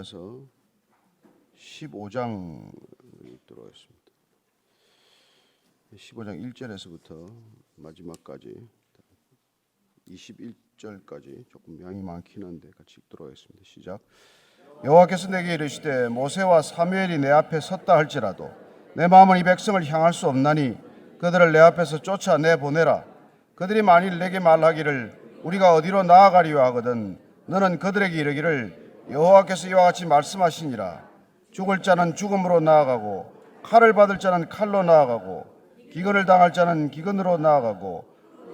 예레미야서 15장 들어가겠습니다. 15장 1절에서부터 마지막까지 21절까지 조금 양이 많긴 한데 같이 들어가겠습니다. 시작. 여호와께서 내게 이르시되 모세와 사무엘이 내 앞에 섰다 할지라도 내 마음은 이 백성을 향할 수 없나니 그들을 내 앞에서 쫓아내 보내라. 그들이 만일 내게 말하기를 우리가 어디로 나아가리요 하거든 너는 그들에게 이르기를 여호와께서 이와 같이 말씀하시니라. 죽을 자는 죽음으로 나아가고 칼을 받을 자는 칼로 나아가고 기근을 당할 자는 기근으로 나아가고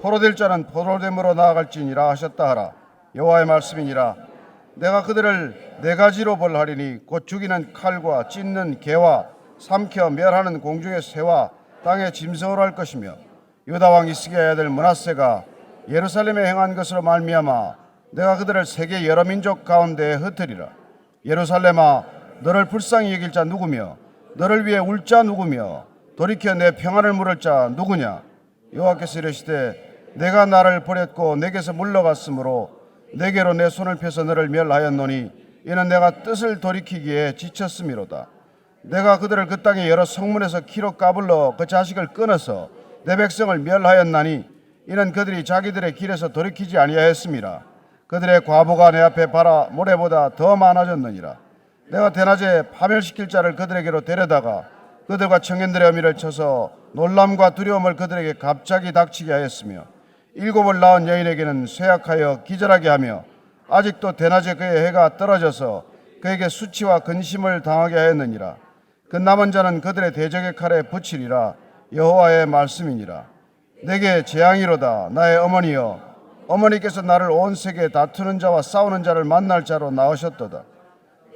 포로될 자는 포로됨으로 나아갈지니라 하셨다 하라. 여호와의 말씀이니라. 내가 그들을 네 가지로 벌하리니 곧 죽이는 칼과 찢는 개와 삼켜 멸하는 공중의 새와 땅의 짐승으로 할 것이며 유다 왕 히스기야의 아들 므낫세가 예루살렘에 행한 것으로 말미암아 내가 그들을 세계 여러 민족 가운데에 흩으리라. 예루살렘아 너를 불쌍히 여길 자 누구며 너를 위해 울 자 누구며 돌이켜 내 평안을 물을 자 누구냐. 여호와께서 이르시되 내가 나를 버렸고 내게서 물러갔으므로 내게로 내 손을 펴서 너를 멸하였노니 이는 내가 뜻을 돌이키기에 지쳤음이로다. 내가 그들을 그 땅의 여러 성문에서 키로 까불러 그 자식을 끊어서 내 백성을 멸하였나니 이는 그들이 자기들의 길에서 돌이키지 아니하였음이라. 그들의 과부가 내 앞에 바라 모래보다 더 많아졌느니라. 내가 대낮에 파멸시킬 자를 그들에게로 데려다가 그들과 청년들의 어미를 쳐서 놀람과 두려움을 그들에게 갑자기 닥치게 하였으며 일곱을 낳은 여인에게는 쇠약하여 기절하게 하며 아직도 대낮에 그의 해가 떨어져서 그에게 수치와 근심을 당하게 하였느니라. 그 남은 자는 그들의 대적의 칼에 붙이리라. 여호와의 말씀이니라. 내게 재앙이로다. 나의 어머니여, 어머니께서 나를 온 세계에 다투는 자와 싸우는 자를 만날 자로 낳으셨도다.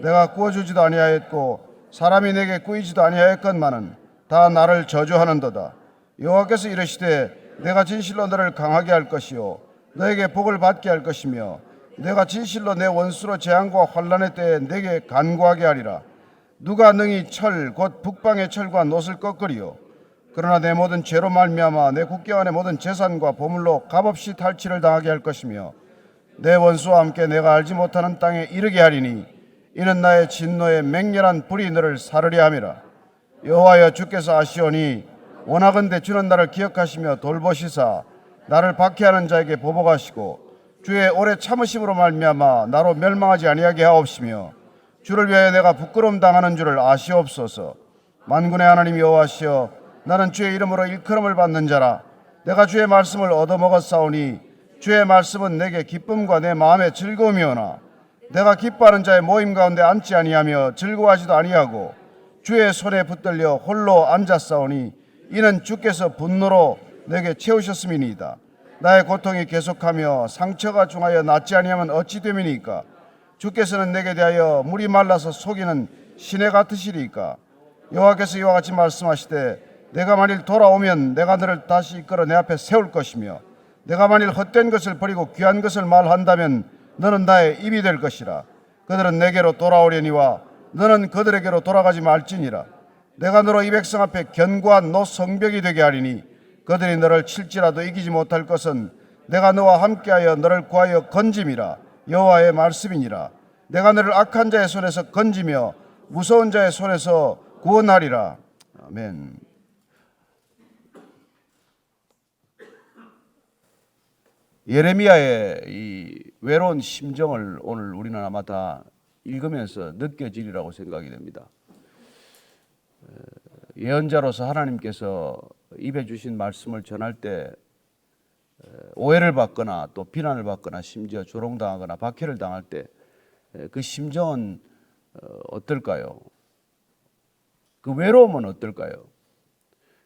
내가 구워주지도 아니하였고 사람이 내게 꾸이지도 아니하였건만은 다 나를 저주하는도다. 여호와께서 이르시되 내가 진실로 너를 강하게 할 것이요 너에게 복을 받게 할 것이며 내가 진실로 내 원수로 재앙과 환난의 때에 내게 간구하게 하리라. 누가 능히 철 곧 북방의 철과 놋을 꺾으리요. 그러나 내 모든 죄로 말미암아 내 국경안의 모든 재산과 보물로 값없이 탈취를 당하게 할 것이며 내 원수와 함께 내가 알지 못하는 땅에 이르게 하리니 이는 나의 진노의 맹렬한 불이 너를 사르려 함이라. 여호와여 주께서 아시오니 원하건대 주는 나를 기억하시며 돌보시사 나를 박해하는 자에게 보복하시고 주의 오래 참으심으로 말미암아 나로 멸망하지 아니하게 하옵시며 주를 위하여 내가 부끄러움 당하는 줄을 아시옵소서. 만군의 하나님 여호와시여 나는 주의 이름으로 일컬음을 받는 자라. 내가 주의 말씀을 얻어먹었사오니 주의 말씀은 내게 기쁨과 내 마음의 즐거움이오나 내가 기뻐하는 자의 모임 가운데 앉지 아니하며 즐거워하지도 아니하고 주의 손에 붙들려 홀로 앉았사오니 이는 주께서 분노로 내게 채우셨음이니이다. 나의 고통이 계속하며 상처가 중하여 낫지 아니하면 어찌 됨이니까. 주께서는 내게 대하여 물이 말라서 속이는 시내 같으시리이까. 여호와께서 이와 같이 말씀하시되 내가 만일 돌아오면 내가 너를 다시 이끌어 내 앞에 세울 것이며 내가 만일 헛된 것을 버리고 귀한 것을 말한다면 너는 나의 입이 될 것이라. 그들은 내게로 돌아오려니와 너는 그들에게로 돌아가지 말지니라. 내가 너로 이 백성 앞에 견고한 너 성벽이 되게 하리니 그들이 너를 칠지라도 이기지 못할 것은 내가 너와 함께하여 너를 구하여 건짐이라. 여호와의 말씀이니라. 내가 너를 악한 자의 손에서 건지며 무서운 자의 손에서 구원하리라. 아멘. 예레미야의 이 외로운 심정을 오늘 우리는 아마 다 읽으면서 느껴지리라고 생각이 됩니다. 예언자로서 하나님께서 입에 주신 말씀을 전할 때 오해를 받거나 또 비난을 받거나 심지어 조롱당하거나 박해를 당할 때 그 심정은 어떨까요? 그 외로움은 어떨까요?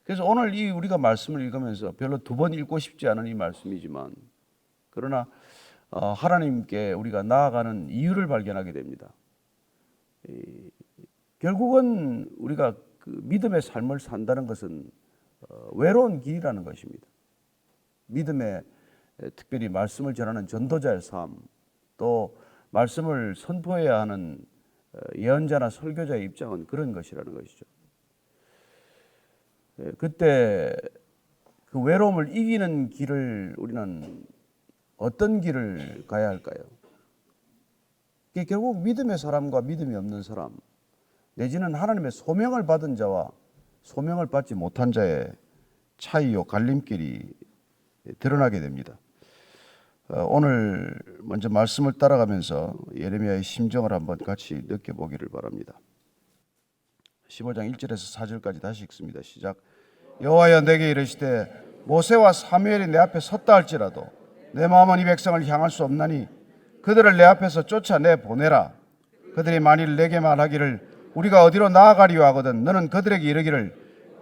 그래서 오늘 이 우리가 말씀을 읽으면서 별로 두 번 읽고 싶지 않은 이 말씀이지만 그러나 하나님께 우리가 나아가는 이유를 발견하게 됩니다. 결국은 우리가 그 믿음의 삶을 산다는 것은 외로운 길이라는 것입니다. 믿음의 특별히 말씀을 전하는 전도자의 삶, 또 말씀을 선포해야 하는 예언자나 설교자의 입장은 그런 것이라는 것이죠. 그때 그 외로움을 이기는 길을 우리는 어떤 길을 가야 할까요? 그게 결국 믿음의 사람과 믿음이 없는 사람, 내지는 하나님의 소명을 받은 자와 소명을 받지 못한 자의 차이요, 갈림길이 드러나게 됩니다. 오늘 먼저 말씀을 따라가면서 예레미야의 심정을 한번 같이 느껴보기를 바랍니다. 15장 1절에서 4절까지 다시 읽습니다. 시작. 여호와여 내게 이르시되 모세와 사무엘이 내 앞에 섰다 할지라도 내 마음은 이 백성을 향할 수 없나니 그들을 내 앞에서 쫓아내 보내라. 그들이 만일 내게 말하기를 우리가 어디로 나아가리요 하거든 너는 그들에게 이르기를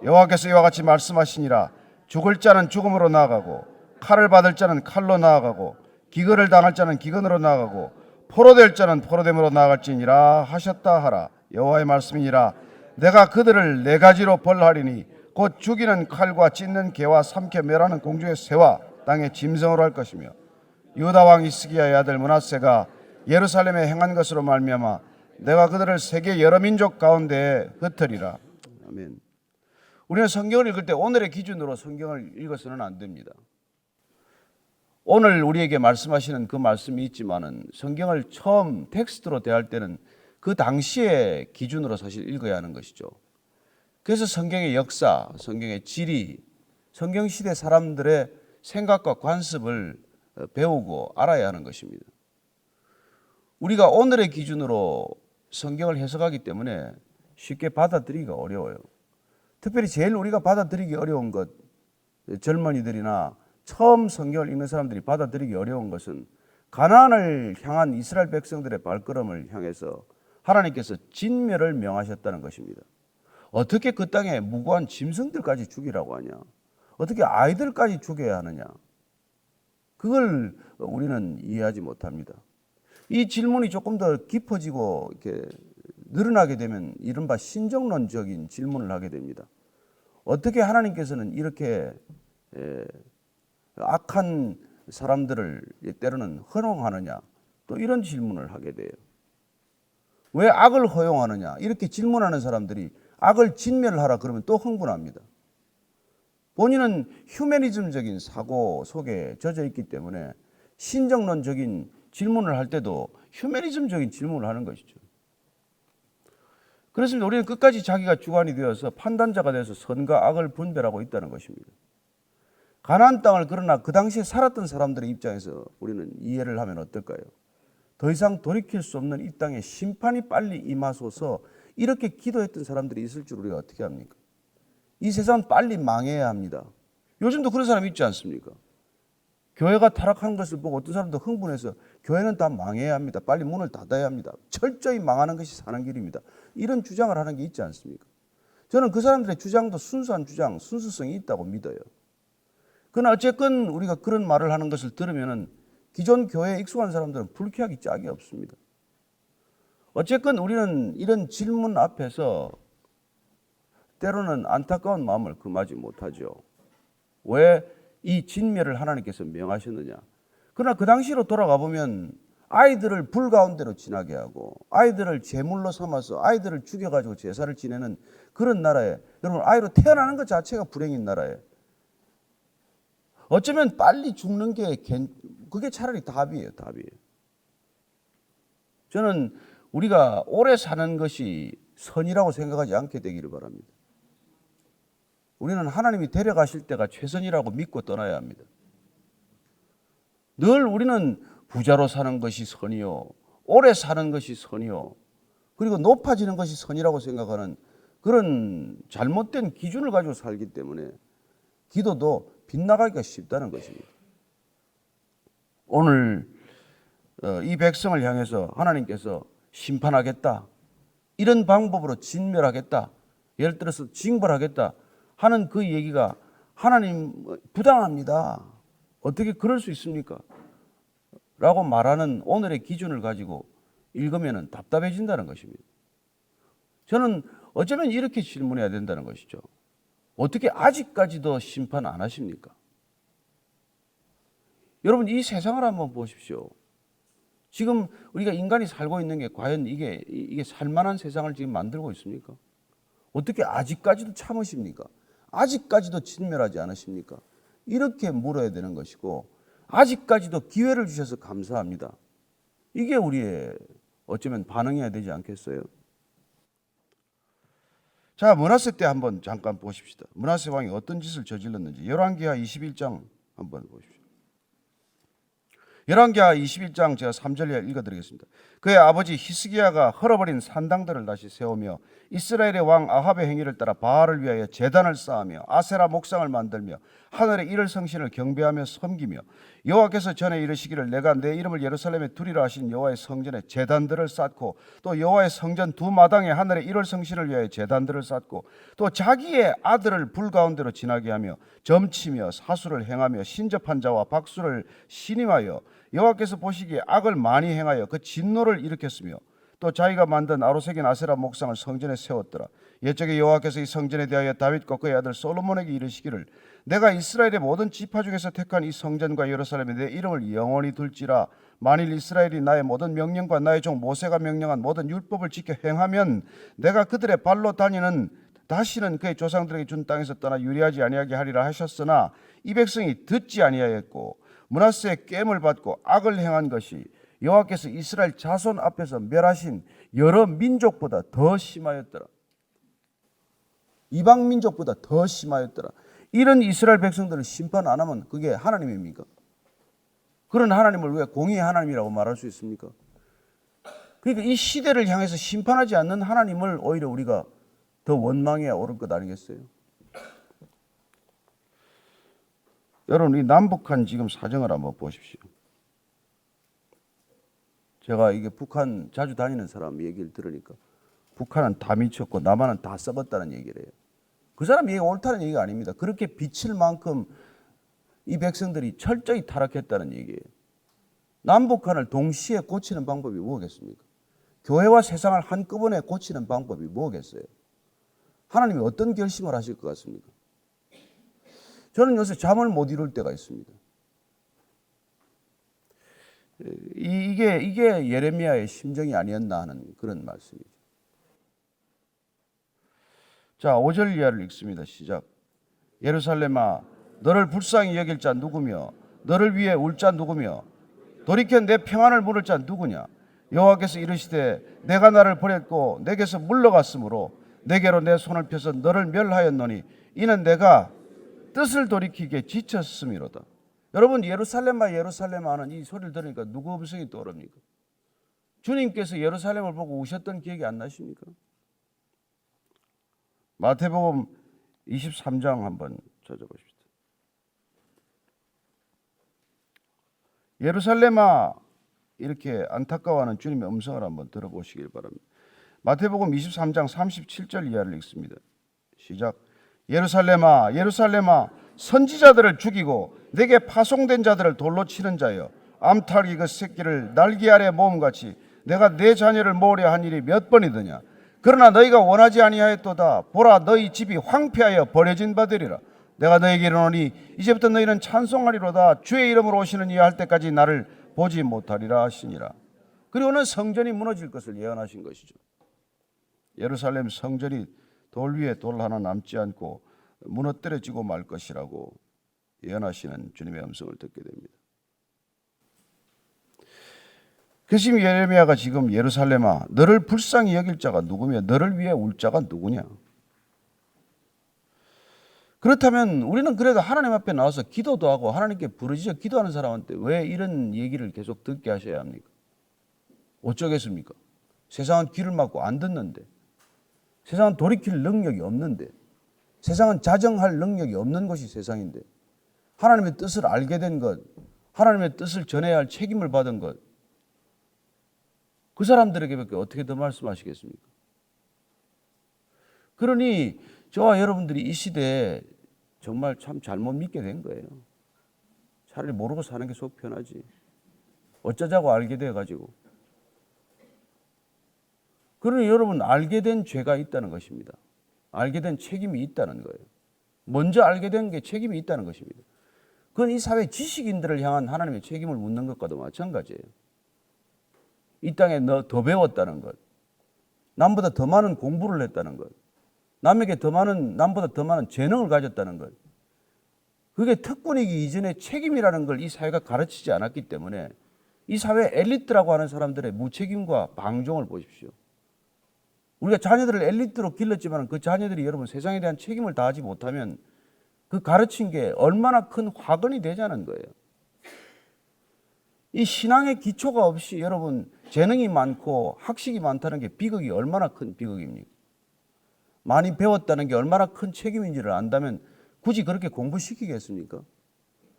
여호와께서 이와 같이 말씀하시니라. 죽을 자는 죽음으로 나아가고 칼을 받을 자는 칼로 나아가고 기근을 당할 자는 기근으로 나아가고 포로될 자는 포로됨으로 나아갈지니라 하셨다 하라. 여호와의 말씀이니라. 내가 그들을 네 가지로 벌하리니 곧 죽이는 칼과 찢는 개와 삼켜 멸하는 공중의 새와 땅의 짐승으로 할 것이며 유다 왕 히스기야의 아들 므낫세가 예루살렘에 행한 것으로 말미암아 내가 그들을 세계 여러 민족 가운데에 흩으리라. 아멘. 우리는 성경을 읽을 때 오늘의 기준으로 성경을 읽어서는 안 됩니다. 오늘 우리에게 말씀하시는 그 말씀이 있지만은 성경을 처음 텍스트로 대할 때는 그 당시의 기준으로 사실 읽어야 하는 것이죠. 그래서 성경의 역사, 성경의 지리, 성경시대 사람들의 생각과 관습을 배우고 알아야 하는 것입니다. 우리가 오늘의 기준으로 성경을 해석하기 때문에 쉽게 받아들이기가 어려워요. 특별히 제일 우리가 받아들이기 어려운 것, 젊은이들이나 처음 성경을 읽는 사람들이 받아들이기 어려운 것은 가나안을 향한 이스라엘 백성들의 발걸음을 향해서 하나님께서 진멸을 명하셨다는 것입니다. 어떻게 그 땅에 무고한 짐승들까지 죽이라고 하냐? 어떻게 아이들까지 죽여야 하느냐? 그걸 우리는 이해하지 못합니다. 이 질문이 조금 더 깊어지고 이렇게 늘어나게 되면 이른바 신정론적인 질문을 하게 됩니다. 어떻게 하나님께서는 이렇게 악한 사람들을 때로는 허용하느냐? 또 이런 질문을 하게 돼요. 왜 악을 허용하느냐? 이렇게 질문하는 사람들이 악을 진멸하라 그러면 또 흥분합니다. 본인은 휴머니즘적인 사고 속에 젖어 있기 때문에 신정론적인 질문을 할 때도 휴머니즘적인 질문을 하는 것이죠. 그렇습니다. 우리는 끝까지 자기가 주관이 되어서 판단자가 되어서 선과 악을 분별하고 있다는 것입니다. 가나안 땅을 그러나 그 당시에 살았던 사람들의 입장에서 우리는 이해를 하면 어떨까요? 더 이상 돌이킬 수 없는 이 땅에 심판이 빨리 임하소서 이렇게 기도했던 사람들이 있을 줄 우리가 어떻게 합니까? 이 세상은 빨리 망해야 합니다. 요즘도 그런 사람 있지 않습니까? 교회가 타락하는 것을 보고 어떤 사람도 흥분해서 교회는 다 망해야 합니다. 빨리 문을 닫아야 합니다. 철저히 망하는 것이 사는 길입니다. 이런 주장을 하는 게 있지 않습니까? 저는 그 사람들의 주장도 순수한 주장, 순수성이 있다고 믿어요. 그러나 어쨌건 우리가 그런 말을 하는 것을 들으면은 기존 교회에 익숙한 사람들은 불쾌하기 짝이 없습니다. 어쨌건 우리는 이런 질문 앞에서 때로는 안타까운 마음을 금하지 못하죠. 왜 이 진멸을 하나님께서 명하셨느냐. 그러나 그 당시로 돌아가 보면 아이들을 불 가운데로 지나게 하고 아이들을 제물로 삼아서 아이들을 죽여가지고 제사를 지내는 그런 나라에, 여러분 아이로 태어나는 것 자체가 불행인 나라에 어쩌면 빨리 죽는 게 그게 차라리 답이에요. 답이에요. 저는 우리가 오래 사는 것이 선이라고 생각하지 않게 되기를 바랍니다. 우리는 하나님이 데려가실 때가 최선이라고 믿고 떠나야 합니다. 늘 우리는 부자로 사는 것이 선이요, 오래 사는 것이 선이요, 그리고 높아지는 것이 선이라고 생각하는 그런 잘못된 기준을 가지고 살기 때문에 기도도 빗나가기가 쉽다는 것입니다. 오늘 이 백성을 향해서 하나님께서 심판하겠다, 이런 방법으로 진멸하겠다, 예를 들어서 징벌하겠다 하는 그 얘기가 하나님 부당합니다. 어떻게 그럴 수 있습니까? 라고 말하는 오늘의 기준을 가지고 읽으면 답답해진다는 것입니다. 저는 어쩌면 이렇게 질문해야 된다는 것이죠. 어떻게 아직까지도 심판 안 하십니까? 여러분 이 세상을 한번 보십시오. 지금 우리가 인간이 살고 있는 게 과연 이게 살만한 세상을 지금 만들고 있습니까? 어떻게 아직까지도 참으십니까? 아직까지도 진멸하지 않으십니까? 이렇게 물어야 되는 것이고, 아직까지도 기회를 주셔서 감사합니다. 이게 우리의 어쩌면 반응해야 되지 않겠어요? 자, 므낫세 때 한번 잠깐 보십시다. 므낫세 왕이 어떤 짓을 저질렀는지 열왕기하 21장 한번 보십시오. 열왕기하 21장 제가 3절 읽어드리겠습니다. 그의 아버지 히스기야가 헐어버린 산당들을 다시 세우며 이스라엘의 왕 아합의 행위를 따라 바알을 위하여 제단을 쌓으며 아세라 목상을 만들며 하늘의 이를 성신을 경배하며 섬기며 여호와께서 전에 이르시기를 내가 내 이름을 예루살렘에 두리라 하신 여호와의 성전에 제단들을 쌓고 또 여호와의 성전 두 마당에 하늘의 이를 성신을 위하여 제단들을 쌓고 또 자기의 아들을 불 가운데로 지나게 하며 점치며 사수를 행하며 신접한 자와 박수를 신임하여 여호와께서 보시기에 악을 많이 행하여 그 진노를 일으켰으며 또 자기가 만든 아로새긴 아세라 목상을 성전에 세웠더라. 옛적에 여호와께서 이 성전에 대하여 다윗과 그의 아들 솔로몬에게 이르시기를 내가 이스라엘의 모든 지파 중에서 택한 이 성전과 예루살렘에 내 이름을 영원히 둘지라. 만일 이스라엘이 나의 모든 명령과 나의 종 모세가 명령한 모든 율법을 지켜 행하면 내가 그들의 발로 다시는 그의 조상들에게 준 땅에서 떠나 유리하지 아니하게 하리라 하셨으나 이 백성이 듣지 아니하였고 므낫세의 깸을 받고 악을 행한 것이 여호와께서 이스라엘 자손 앞에서 멸하신 여러 민족보다 더 심하였더라. 이방 민족보다 더 심하였더라. 이런 이스라엘 백성들을 심판 안 하면 그게 하나님입니까? 그런 하나님을 왜 공의의 하나님이라고 말할 수 있습니까? 그러니까 이 시대를 향해서 심판하지 않는 하나님을 오히려 우리가 더 원망해야 옳을 것 아니겠어요? 여러분, 이 남북한 지금 사정을 한번 보십시오. 제가 이게 북한 자주 다니는 사람 얘기를 들으니까 북한은 다 미쳤고 남한은 다 썩었다는 얘기를 해요. 그 사람 얘기가 옳다는 얘기가 아닙니다. 그렇게 비칠 만큼 이 백성들이 철저히 타락했다는 얘기예요. 남북한을 동시에 고치는 방법이 뭐겠습니까? 교회와 세상을 한꺼번에 고치는 방법이 뭐겠어요? 하나님이 어떤 결심을 하실 것 같습니까? 저는 요새 잠을 못 이룰 때가 있습니다. 이게 예레미야의 심정이 아니었나 하는 그런 말씀이죠. 자, 5절 이하를 읽습니다. 시작. 예루살렘아, 너를 불쌍히 여길 자 누구며 너를 위해 울 자 누구며 돌이켜 내 평안을 물을 자 누구냐? 여호와께서 이르시되 내가 나를 버렸고 내게서 물러갔으므로 내게로 내 손을 펴서 너를 멸하였노니 이는 내가 뜻을 돌이키기에 지쳤음이로다. 여러분, 예루살렘아 예루살렘아 하는 이 소리를 들으니까 누구 음성이 떠오릅니까? 주님께서 예루살렘을 보고 우셨던 기억이 안 나십니까? 마태복음 23장 한번 찾아보십시오. 예루살렘아 이렇게 안타까워하는 주님의 음성을 한번 들어보시길 바랍니다. 마태복음 23장 37절 이하를 읽습니다. 시작. 예루살렘아 예루살렘아 선지자들을 죽이고 내게 파송된 자들을 돌로 치는 자여 암탉이 그 새끼를 날개 아래 모음같이 내가 내 자녀를 모으려 한 일이 몇 번이더냐. 그러나 너희가 원하지 아니하였도다. 보라 너희 집이 황폐하여 버려진 바 되리라. 내가 너희에게 이르노니 이제부터 너희는 찬송하리로다. 주의 이름으로 오시는 이와 할 때까지 나를 보지 못하리라 하시니라. 그리고는 성전이 무너질 것을 예언하신 것이죠. 예루살렘 성전이 돌 위에 돌 하나 남지 않고 무너뜨려지고 말 것이라고 예언하시는 주님의 음성을 듣게 됩니다. 그래서 예레미야가 지금 예루살렘아 너를 불쌍히 여길 자가 누구며 너를 위해 울 자가 누구냐. 그렇다면 우리는 그래도 하나님 앞에 나와서 기도도 하고 하나님께 부르짖어 기도하는 사람한테 왜 이런 얘기를 계속 듣게 하셔야 합니까? 어쩌겠습니까? 세상은 귀를 막고 안 듣는데, 세상은 돌이킬 능력이 없는데, 세상은 자정할 능력이 없는 것이 세상인데, 하나님의 뜻을 알게 된 것, 하나님의 뜻을 전해야 할 책임을 받은 것, 그 사람들에게밖에 어떻게 더 말씀하시겠습니까? 그러니 저와 여러분들이 이 시대에 정말 참 잘못 믿게 된 거예요. 차라리 모르고 사는 게 속 편하지. 어쩌자고 알게 돼가지고. 그러니 여러분 알게 된 죄가 있다는 것입니다. 알게 된 책임이 있다는 거예요. 먼저 알게 된 게 책임이 있다는 것입니다. 그건 이 사회 지식인들을 향한 하나님의 책임을 묻는 것과도 마찬가지예요. 이 땅에 너 더 배웠다는 것, 남보다 더 많은 공부를 했다는 것, 남보다 더 많은 재능을 가졌다는 것, 그게 특권이기 이전에 책임이라는 걸 이 사회가 가르치지 않았기 때문에 이 사회 엘리트라고 하는 사람들의 무책임과 방종을 보십시오. 우리가 자녀들을 엘리트로 길렀지만 그 자녀들이 여러분 세상에 대한 책임을 다하지 못하면 그 가르친 게 얼마나 큰 화근이 되자는 거예요. 이 신앙의 기초가 없이 여러분 재능이 많고 학식이 많다는 게 비극이 얼마나 큰 비극입니까? 많이 배웠다는 게 얼마나 큰 책임인지를 안다면 굳이 그렇게 공부시키겠습니까?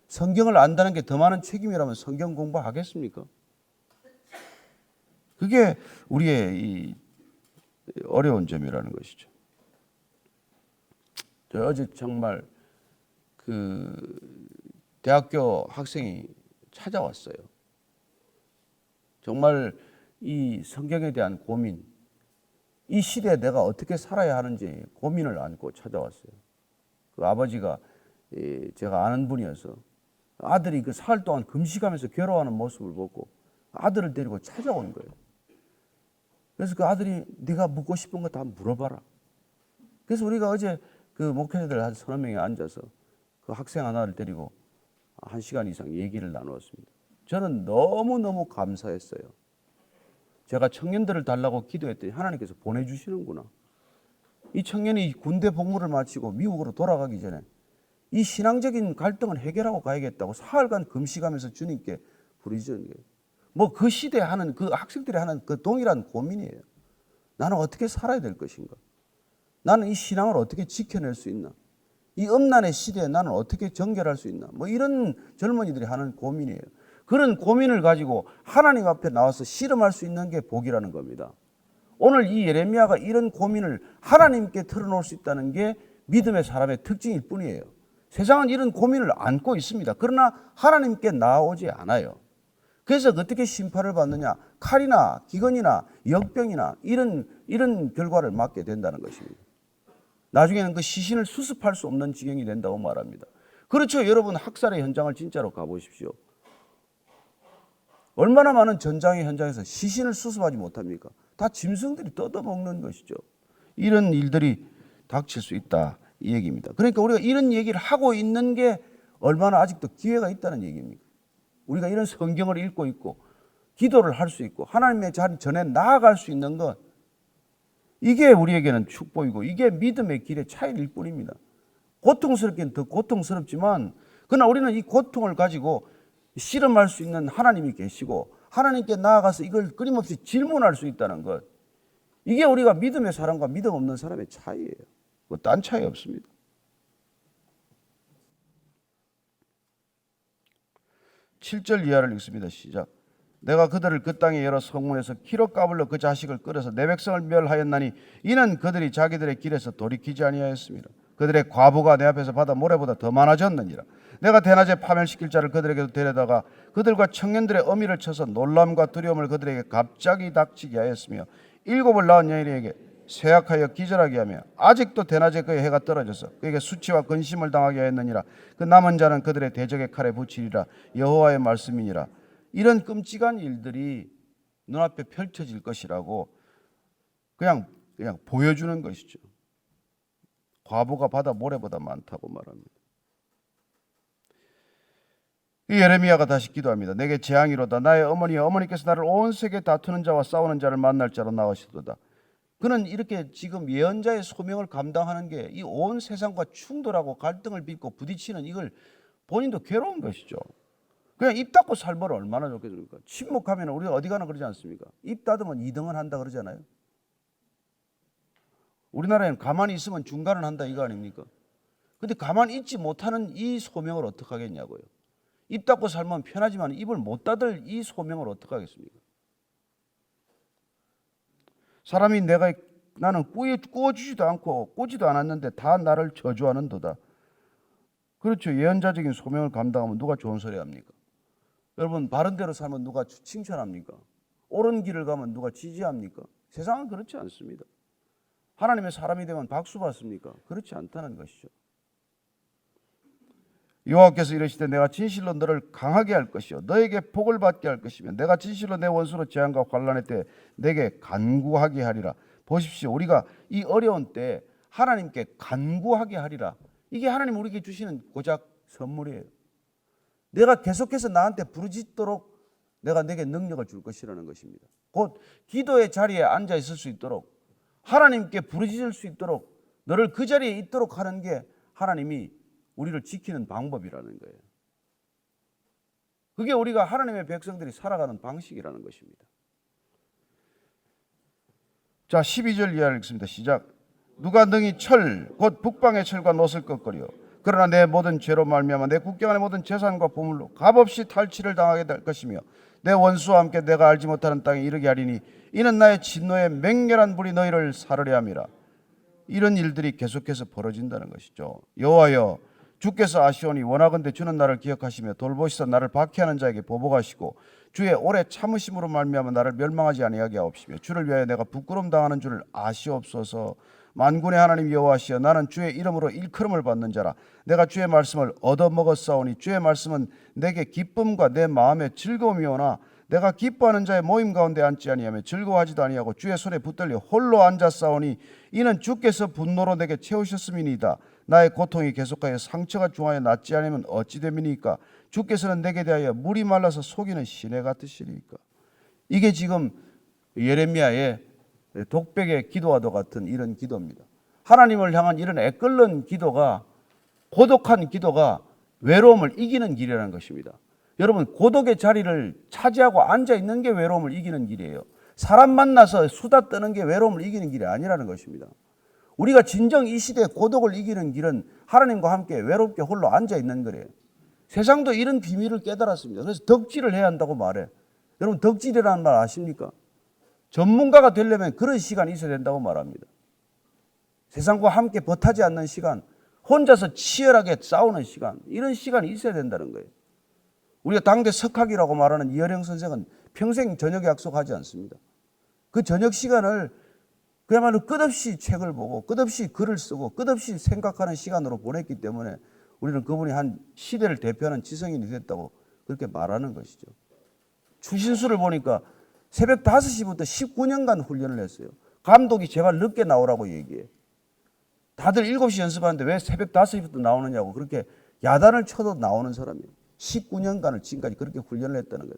성경을 안다는 게 더 많은 책임이라면 성경 공부하겠습니까? 그게 우리의 이 어려운 점이라는 것이죠. 저 어제 정말 그 대학교 학생이 찾아왔어요. 정말 이 성경에 대한 고민, 이 시대에 내가 어떻게 살아야 하는지 고민을 안고 찾아왔어요. 그 아버지가 제가 아는 분이어서 아들이 그 사흘 동안 금식하면서 괴로워하는 모습을 보고 아들을 데리고 찾아온 거예요. 그래서 그 아들이 네가 묻고 싶은 거 다 물어봐라. 그래서 우리가 어제 그 목회자들 한 서너 명이 앉아서 그 학생 하나를 데리고 1시간 이상 얘기를 나누었습니다. 저는 너무너무 감사했어요. 제가 청년들을 달라고 기도했더니 하나님께서 보내주시는구나. 이 청년이 군대 복무를 마치고 미국으로 돌아가기 전에 이 신앙적인 갈등을 해결하고 가야겠다고 사흘간 금식하면서 주님께 부르짖은 거예요. 뭐 그 시대에 하는 그 학생들이 하는 그 동일한 고민이에요. 나는 어떻게 살아야 될 것인가? 나는 이 신앙을 어떻게 지켜낼 수 있나? 이 음란의 시대에 나는 어떻게 정결할 수 있나? 뭐 이런 젊은이들이 하는 고민이에요. 그런 고민을 가지고 하나님 앞에 나와서 씨름할 수 있는 게 복이라는 겁니다. 오늘 이 예레미야가 이런 고민을 하나님께 털어놓을 수 있다는 게 믿음의 사람의 특징일 뿐이에요. 세상은 이런 고민을 안고 있습니다. 그러나 하나님께 나아오지 않아요. 그래서 어떻게 심판을 받느냐? 칼이나 기근이나 역병이나 이런 결과를 맞게 된다는 것입니다. 나중에는 그 시신을 수습할 수 없는 지경이 된다고 말합니다. 그렇죠. 여러분 학살의 현장을 진짜로 가보십시오. 얼마나 많은 전장의 현장에서 시신을 수습하지 못합니까? 다 짐승들이 뜯어먹는 것이죠. 이런 일들이 닥칠 수 있다 이 얘기입니다. 그러니까 우리가 이런 얘기를 하고 있는 게 얼마나 아직도 기회가 있다는 얘기입니까? 우리가 이런 성경을 읽고 있고 기도를 할 수 있고 하나님의 자리 전에 나아갈 수 있는 것, 이게 우리에게는 축복이고 이게 믿음의 길의 차이일 뿐입니다. 고통스럽긴 더 고통스럽지만 그러나 우리는 이 고통을 가지고 씨름할 수 있는 하나님이 계시고 하나님께 나아가서 이걸 끊임없이 질문할 수 있다는 것, 이게 우리가 믿음의 사람과 믿음 없는 사람의 차이예요. 뭐 딴 차이 없습니다. 7절 이하를 읽습니다. 시작. 내가 그들을 그 땅에 여러 성문에서 키로 까불러 그 자식을 끌어서 내 백성을 멸하였나니 이는 그들이 자기들의 길에서 돌이키지 아니하였습니다. 그들의 과부가 내 앞에서 바다 모래보다 더 많아졌느니라. 내가 대낮에 파멸시킬 자를 그들에게도 데려다가 그들과 청년들의 어미를 쳐서 놀람과 두려움을 그들에게 갑자기 닥치게 하였으며 7을 낳은 여인에게 쇠약하여 기절하게 하며 아직도 대낮에 그의 해가 떨어져서 그에게 수치와 근심을 당하게 하였느니라. 그 남은 자는 그들의 대적의 칼에 붙이리라. 여호와의 말씀이니라. 이런 끔찍한 일들이 눈앞에 펼쳐질 것이라고 그냥 보여주는 것이죠. 과부가 바다 모래보다 많다고 말합니다. 이 예레미야가 다시 기도합니다. 내게 재앙이로다. 나의 어머니께서 나를 온 세계 다투는 자와 싸우는 자를 만날 자로 나가시도다. 그는 이렇게 지금 예언자의 소명을 감당하는 게 이 온 세상과 충돌하고 갈등을 빚고 부딪히는 이걸 본인도 괴로운 것이죠. 그냥 입 닫고 살면 얼마나 좋겠습니까? 침묵하면 우리가 어디 가나 그러지 않습니까? 입 닫으면 2등은 한다 그러잖아요. 우리나라에는 가만히 있으면 중간은 한다 이거 아닙니까? 근데 가만히 있지 못하는 이 소명을 어떻게 하겠냐고요. 입 닫고 살면 편하지만 입을 못 닫을 이 소명을 어떻게 하겠습니까? 사람이 나는 꾸어주지도 않고 꾸지도 않았는데 다 나를 저주하는도다. 그렇죠. 예언자적인 소명을 감당하면 누가 좋은 소리 합니까? 여러분 바른 대로 살면 누가 칭찬합니까? 옳은 길을 가면 누가 지지합니까? 세상은 그렇지 않습니다. 하나님의 사람이 되면 박수 받습니까? 그렇지 않다는 것이죠. 여호와께서 이르시되 내가 진실로 너를 강하게 할 것이요 너에게 복을 받게 할 것이며 내가 진실로 내 원수로 재앙과 환난의 때 내게 간구하게 하리라. 보십시오. 우리가 이 어려운 때 하나님께 간구하게 하리라. 이게 하나님 우리에게 주시는 고작 선물이에요. 내가 계속해서 나한테 부르짖도록 내가 내게 능력을 줄 것이라는 것입니다. 곧 기도의 자리에 앉아 있을 수 있도록, 하나님께 부르짖을 수 있도록, 너를 그 자리에 있도록 하는 게 하나님이 우리를 지키는 방법이라는 거예요. 그게 우리가 하나님의 백성들이 살아가는 방식이라는 것입니다. 자, 12절 이하를 읽습니다. 시작. 누가 능히 철, 곧 북방의 철과 놋을 꺾으려. 그러나 내 모든 죄로 말미암아 내 국경 안의 모든 재산과 보물로 값없이 탈취를 당하게 될 것이며 내 원수와 함께 내가 알지 못하는 땅에 이르게 하리니 이는 나의 진노의 맹렬한 불이 너희를 사르려 함이라. 이런 일들이 계속해서 벌어진다는 것이죠. 여호와여, 주께서 아시오니 원하건대 주는 나를 기억하시며 돌보시사 나를 박해하는 자에게 보복하시고 주의 오래 참으심으로 말미암아 나를 멸망하지 아니하게 하옵시며 주를 위하여 내가 부끄러움 당하는 줄을 아시옵소서. 만군의 하나님 여호와시여, 나는 주의 이름으로 일컬음을 받는 자라. 내가 주의 말씀을 얻어먹었사오니 주의 말씀은 내게 기쁨과 내 마음의 즐거움이오나 내가 기뻐하는 자의 모임 가운데 앉지 아니하며 즐거워하지도 아니하고 주의 손에 붙들려 홀로 앉았사오니 이는 주께서 분노로 내게 채우셨음이니이다. 나의 고통이 계속하여 상처가 중하여 낫지 않으면 어찌 됨이니까. 주께서는 내게 대하여 물이 말라서 속이는 시내 같으시리까. 이게 지금 예레미야의 독백의 기도와도 같은 이런 기도입니다. 하나님을 향한 이런 애끓는 기도가, 고독한 기도가 외로움을 이기는 길이라는 것입니다. 여러분, 고독의 자리를 차지하고 앉아 있는 게 외로움을 이기는 길이에요. 사람 만나서 수다 떠는 게 외로움을 이기는 길이 아니라는 것입니다. 우리가 진정 이 시대에 고독을 이기는 길은 하나님과 함께 외롭게 홀로 앉아 있는 거래요. 세상도 이런 비밀을 깨달았습니다. 그래서 덕질을 해야 한다고 말해. 여러분, 덕질이라는 말 아십니까? 전문가가 되려면 그런 시간이 있어야 된다고 말합니다. 세상과 함께 버타지 않는 시간, 혼자서 치열하게 싸우는 시간, 이런 시간이 있어야 된다는 거예요. 우리가 당대 석학이라고 말하는 이어령 선생은 평생 저녁 약속하지 않습니다. 그 저녁 시간을 그야말로 끝없이 책을 보고 끝없이 글을 쓰고 끝없이 생각하는 시간으로 보냈기 때문에 우리는 그분이 한 시대를 대표하는 지성인이 됐다고 그렇게 말하는 것이죠. 추신수를 보니까 새벽 5시부터 19년간 훈련을 했어요. 감독이 제발 늦게 나오라고 얘기해. 다들 7시 연습하는데 왜 새벽 5시부터 나오느냐고 그렇게 야단을 쳐도 나오는 사람이에요. 19년간을 지금까지 그렇게 훈련을 했다는 거예요.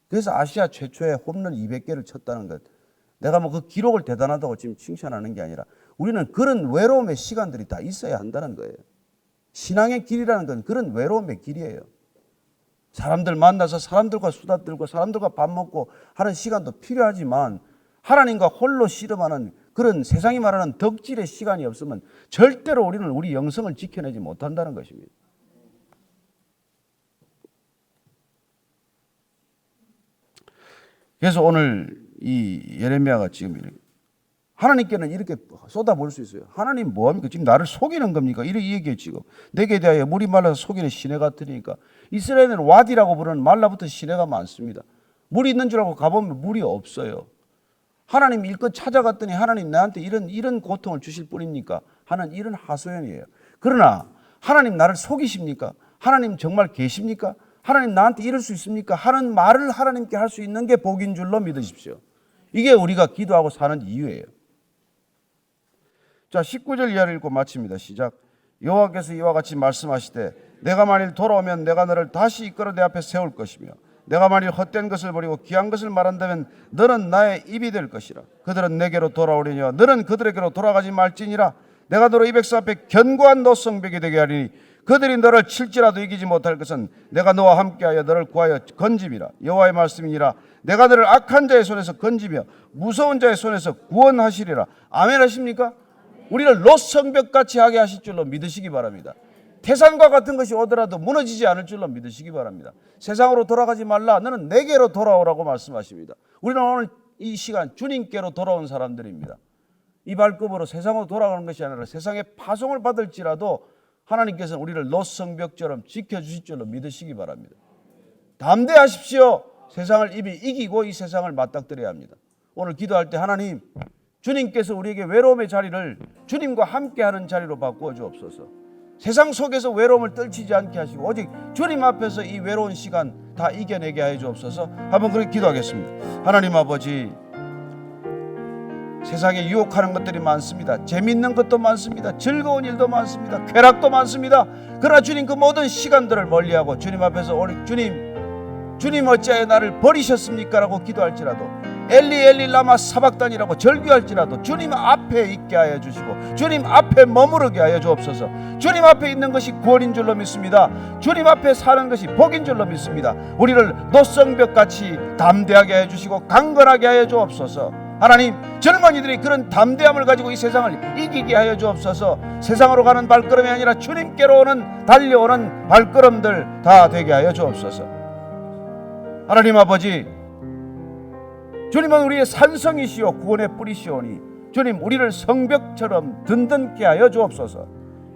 그래서 아시아 최초의 홈런 200개를 쳤다는 것. 내가 뭐 그 기록을 대단하다고 지금 칭찬하는 게 아니라 우리는 그런 외로움의 시간들이 다 있어야 한다는 거예요. 신앙의 길이라는 건 그런 외로움의 길이에요. 사람들 만나서 사람들과 수다 떨고 사람들과 밥 먹고 하는 시간도 필요하지만 하나님과 홀로 씨름하는 그런 세상이 말하는 덕질의 시간이 없으면 절대로 우리는 우리 영성을 지켜내지 못한다는 것입니다. 그래서 오늘 이 예레미야가 지금 하나님께는 이렇게 쏟아볼 수 있어요. 하나님 뭐합니까? 지금 나를 속이는 겁니까? 이렇게 얘기해 지금. 내게 대하여 물이 말라서 속이는 시내 같으니까. 이스라엘은 와디라고 부르는 말라붙은 시내가 많습니다. 물이 있는 줄 알고 가보면 물이 없어요. 하나님 일껏 찾아갔더니 하나님 나한테 이런 고통을 주실 뿐입니까? 하는 이런 하소연이에요. 그러나 하나님 나를 속이십니까? 하나님 정말 계십니까? 하나님 나한테 이럴 수 있습니까? 하는 말을 하나님께 할 수 있는 게 복인 줄로 믿으십시오. 이게 우리가 기도하고 사는 이유예요. 자, 19절 이하를 읽고 마칩니다. 시작. 여호와께서 이와 같이 말씀하시되 내가 만일 돌아오면 내가 너를 다시 이끌어 내 앞에 세울 것이며 내가 만일 헛된 것을 버리고 귀한 것을 말한다면 너는 나의 입이 될 것이라. 그들은 내게로 돌아오려니와 너는 그들에게로 돌아가지 말지니라. 내가 너로 이 백성 앞에 견고한 노성벽이 되게 하리니 그들이 너를 칠지라도 이기지 못할 것은 내가 너와 함께하여 너를 구하여 건짐이라. 여호와의 말씀이니라. 내가 너를 악한 자의 손에서 건지며 무서운 자의 손에서 구원하시리라. 아멘 하십니까? 우리를 노성벽같이 하게 하실 줄로 믿으시기 바랍니다. 태산과 같은 것이 오더라도 무너지지 않을 줄로 믿으시기 바랍니다. 세상으로 돌아가지 말라. 너는 내게로 돌아오라고 말씀하십니다. 우리는 오늘 이 시간 주님께로 돌아온 사람들입니다. 이 발급으로 세상으로 돌아가는 것이 아니라 세상에 파송을 받을지라도 하나님께서 우리를 노성벽처럼 지켜주실 줄로 믿으시기 바랍니다. 담대하십시오. 세상을 이미 이기고 이 세상을 맞닥뜨려야 합니다. 오늘 기도할 때 하나님, 주님께서 우리에게 외로움의 자리를 주님과 함께하는 자리로 바꾸어 주옵소서. 세상 속에서 외로움을 떨치지 않게 하시고 오직 주님 앞에서 이 외로운 시간 다 이겨내게 하여 주옵소서. 한번 그렇게 기도하겠습니다. 하나님 아버지, 세상에 유혹하는 것들이 많습니다. 재밌는 것도 많습니다. 즐거운 일도 많습니다. 쾌락도 많습니다. 그러나 주님 그 모든 시간들을 멀리하고 주님 앞에서 오늘 주님 주님 어찌하여 나를 버리셨습니까? 라고 기도할지라도, 엘리 엘리 라마 사박단이라고 절규할지라도 주님 앞에 있게 하여 주시고 주님 앞에 머무르게 하여 주옵소서. 주님 앞에 있는 것이 구원인 줄로 믿습니다. 주님 앞에 사는 것이 복인 줄로 믿습니다. 우리를 노성벽같이 담대하게 하여 주시고 강건하게 하여 주옵소서. 하나님, 젊은이들이 그런 담대함을 가지고 이 세상을 이기게 하여 주옵소서. 세상으로 가는 발걸음이 아니라 주님께로 오는 달려오는 발걸음들 다 되게 하여 주옵소서. 하나님 아버지, 주님은 우리의 산성이시오 구원의 뿌리시오니 주님, 우리를 성벽처럼 든든케 하여 주옵소서.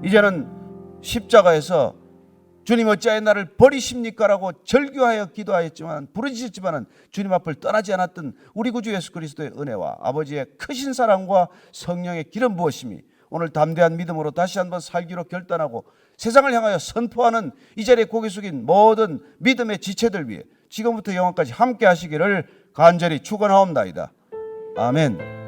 이제는 십자가에서 주님 어찌하여 나를 버리십니까? 라고 절규하여 기도하였지만 부르짖었지만 주님 앞을 떠나지 않았던 우리 구주 예수 그리스도의 은혜와 아버지의 크신 사랑과 성령의 기름 부으심이 오늘 담대한 믿음으로 다시 한번 살기로 결단하고 세상을 향하여 선포하는 이 자리에 고개 숙인 모든 믿음의 지체들 위해 지금부터 영원까지 함께 하시기를 간절히 축원하옵나이다. 아멘.